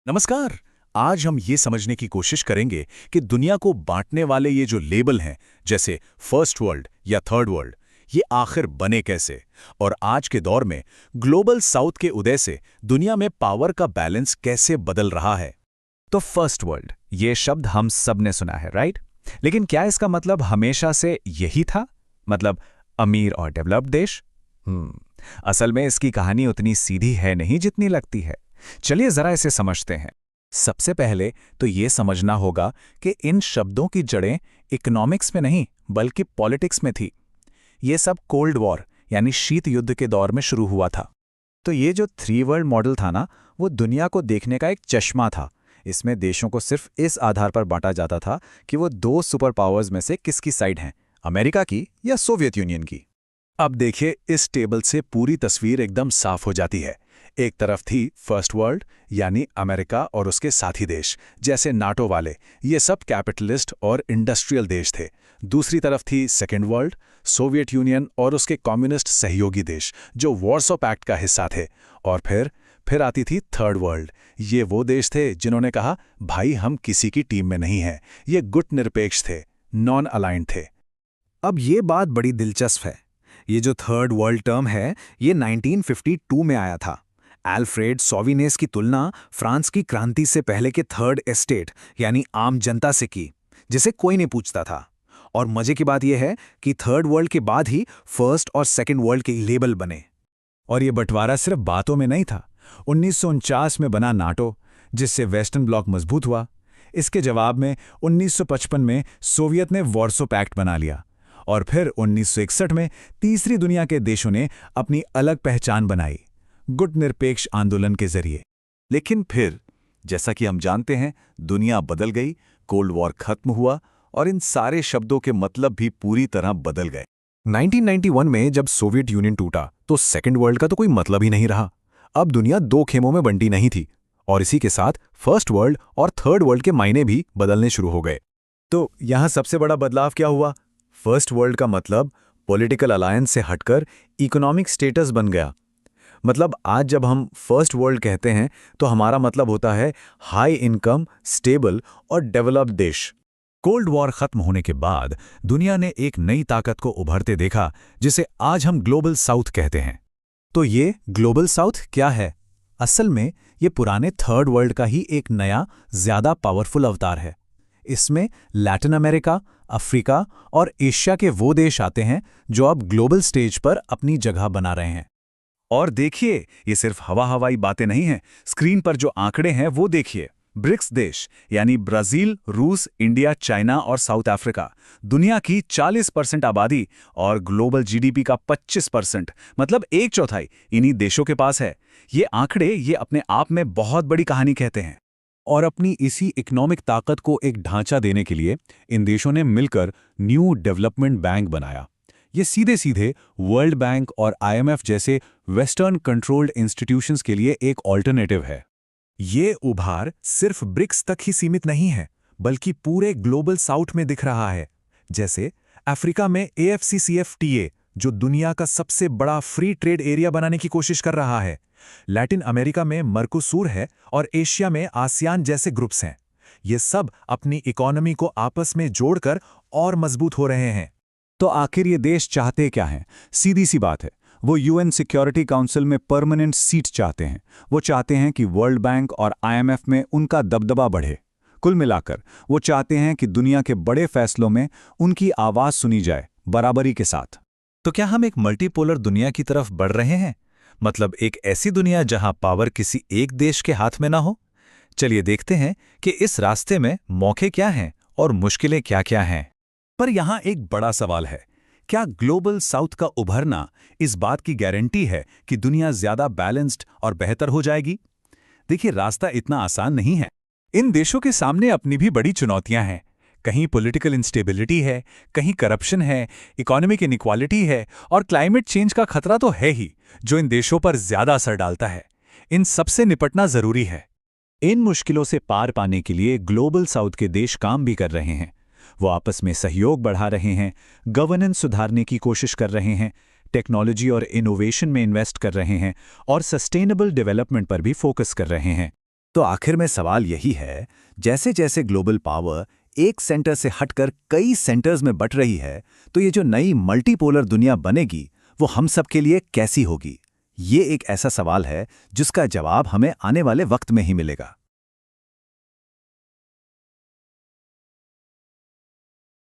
नमस्कार। आज हम ये समझने की कोशिश करेंगे कि दुनिया को बांटने वाले ये जो लेबल हैं, जैसे फर्स्ट वर्ल्ड या थर्ड वर्ल्ड, ये आखिर बने कैसे। और आज के दौर में ग्लोबल साउथ के उदय से दुनिया में पावर का बैलेंस कैसे बदल रहा है। तो फर्स्ट वर्ल्ड ये शब्द हम सब ने सुना है, राइट? लेकिन क्या इसका मतलब हमेशा से यही था? मतलब अमीर और डेवलप्ड देश? असल में इसकी कहानी उतनी सीधी है नहीं जितनी लगती है। चलिए जरा इसे समझते हैं। सबसे पहले तो ये समझना होगा कि इन शब्दों की जड़ें इकोनॉमिक्स में नहीं बल्कि पॉलिटिक्स में थी। ये सब कोल्ड वॉर यानी शीत युद्ध के दौर में शुरू हुआ था। तो ये जो थ्री वर्ल्ड मॉडल था ना, वो दुनिया को देखने का एक चश्मा था। इसमें देशों को सिर्फ इस आधार पर बांटा जाता था कि वो दो सुपर पावर्स में से किसकी साइड हैं, अमेरिका की या सोवियत यूनियन की। अब देखिए, इस टेबल से पूरी तस्वीर एकदम साफ हो जाती है। एक तरफ थी फर्स्ट वर्ल्ड यानी अमेरिका और उसके साथी देश जैसे नाटो वाले, ये सब कैपिटलिस्ट और इंडस्ट्रियल देश थे। दूसरी तरफ थी सेकेंड वर्ल्ड, सोवियत यूनियन और उसके कम्युनिस्ट सहयोगी देश जो वॉर्सो पैक्ट का हिस्सा थे। और फिर आती थी थर्ड वर्ल्ड। ये वो देश थे जिन्होंने कहा, भाई हम किसी की टीम में नहीं हैं। ये गुट निरपेक्ष थे, नॉन अलाइंड थे। अब ये बात बड़ी दिलचस्प है। ये जो थर्ड वर्ल्ड टर्म है, ये 1952 में आया था। अल्फ्रेड सोविनेस की तुलना फ्रांस की क्रांति से पहले के थर्ड एस्टेट यानी आम जनता से की, जिसे कोई नहीं पूछता था। और मजे की बात यह है कि थर्ड वर्ल्ड के बाद ही फर्स्ट और सेकेंड वर्ल्ड के लेबल बने। और ये बंटवारा सिर्फ बातों में नहीं था। 1949 में बना नाटो, जिससे वेस्टर्न ब्लॉक मजबूत हुआ। इसके जवाब में 1955 में सोवियत ने वॉर्सो पैक्ट बना लिया। और फिर 1961 में तीसरी दुनिया के देशों ने अपनी अलग पहचान बनाई, गुट निरपेक्ष आंदोलन के जरिए। लेकिन फिर, जैसा कि हम जानते हैं, दुनिया बदल गई, कोल्ड वॉर खत्म हुआ और इन सारे शब्दों के मतलब भी पूरी तरह बदल गए। 1991 में जब सोवियत यूनियन टूटा तो सेकेंड वर्ल्ड का तो कोई मतलब ही नहीं रहा। अब दुनिया दो खेमों में बंटी नहीं थी, और इसी के साथ फर्स्ट वर्ल्ड और थर्ड वर्ल्ड के मायने भी बदलने शुरू हो गए। तो यहां सबसे बड़ा बदलाव क्या हुआ? फर्स्ट वर्ल्ड का मतलब पॉलिटिकल अलायंस से हटकर इकोनॉमिक स्टेटस बन गया। मतलब आज जब हम फर्स्ट वर्ल्ड कहते हैं तो हमारा मतलब होता है हाई इनकम, स्टेबल और डेवलप्ड देश। कोल्ड वॉर खत्म होने के बाद दुनिया ने एक नई ताकत को उभरते देखा, जिसे आज हम ग्लोबल साउथ कहते हैं। तो ये ग्लोबल साउथ क्या है? असल में ये पुराने थर्ड वर्ल्ड का ही एक नया, ज्यादा पावरफुल अवतार है। इसमें लैटिन अमेरिका, अफ्रीका और एशिया के वो देश आते हैं जो अब ग्लोबल स्टेज पर अपनी जगह बना रहे हैं। और देखिए, ये सिर्फ हवाई बातें नहीं हैं। स्क्रीन पर जो आंकड़े हैं वो देखिए। ब्रिक्स देश यानी ब्राजील, रूस, इंडिया, चाइना और साउथ अफ्रीका, दुनिया की 40% आबादी और ग्लोबल जीडीपी का 25%, मतलब एक चौथाई इन्हीं देशों के पास है। ये आंकड़े ये अपने आप में बहुत बड़ी कहानी कहते हैं। और अपनी इसी इकोनॉमिक ताकत को एक ढांचा देने के लिए इन देशों ने मिलकर न्यू डेवलपमेंट बैंक बनाया। ये सीधे सीधे वर्ल्ड बैंक और आईएमएफ जैसे वेस्टर्न कंट्रोल्ड इंस्टीट्यूशंस के लिए एक ऑल्टरनेटिव है। ये उभार सिर्फ ब्रिक्स तक ही सीमित नहीं है, बल्कि पूरे ग्लोबल साउथ में दिख रहा है। जैसे अफ्रीका में AFCCFTA, जो दुनिया का सबसे बड़ा फ्री ट्रेड एरिया बनाने की कोशिश कर रहा है। लैटिन अमेरिका में मर्कोसूर है और एशिया में आसियान जैसे ग्रुप्स हैं। ये सब अपनी इकोनॉमी को आपस में जोड़कर और मजबूत हो रहे हैं। तो आखिर ये देश चाहते क्या हैं? सीधी सी बात है, वो यूएन सिक्योरिटी काउंसिल में परमानेंट सीट चाहते हैं। वो चाहते हैं कि वर्ल्ड बैंक और आईएमएफ में उनका दबदबा बढ़े। कुल मिलाकर वो चाहते हैं कि दुनिया के बड़े फैसलों में उनकी आवाज सुनी जाए, बराबरी के साथ। तो क्या हम एक मल्टीपोलर दुनिया की तरफ बढ़ रहे हैं? मतलब एक ऐसी दुनिया जहां पावर किसी एक देश के हाथ में ना हो? चलिए देखते हैं कि इस रास्ते में मौके क्या हैं और मुश्किलें क्या-क्या हैं। पर यहां एक बड़ा सवाल है, क्या ग्लोबल साउथ का उभरना इस बात की गारंटी है कि दुनिया ज्यादा बैलेंस्ड और बेहतर हो जाएगी? देखिए, रास्ता इतना आसान नहीं है। इन देशों के सामने अपनी भी बड़ी चुनौतियां हैं। कहीं पॉलिटिकल इंस्टेबिलिटी है, कहीं करप्शन है, इकोनॉमिक इनइक्वालिटी है और क्लाइमेट चेंज का खतरा तो है ही, जो इन देशों पर ज्यादा असर डालता है। इन सबसे निपटना जरूरी है। इन मुश्किलों से पार पाने के लिए ग्लोबल साउथ के देश काम भी कर रहे हैं। वो आपस में सहयोग बढ़ा रहे हैं, गवर्नेंस सुधारने की कोशिश कर रहे हैं, टेक्नोलॉजी और इनोवेशन में इन्वेस्ट कर रहे हैं और सस्टेनेबल डेवलपमेंट पर भी फोकस कर रहे हैं। तो आखिर में सवाल यही है, जैसे जैसे ग्लोबल पावर एक सेंटर से हटकर कई सेंटर्स में बट रही है, तो ये जो नई मल्टीपोलर दुनिया बनेगी वो हम सब के लिए कैसी होगी? ये एक ऐसा सवाल है जिसका जवाब हमें आने वाले वक्त में ही मिलेगा।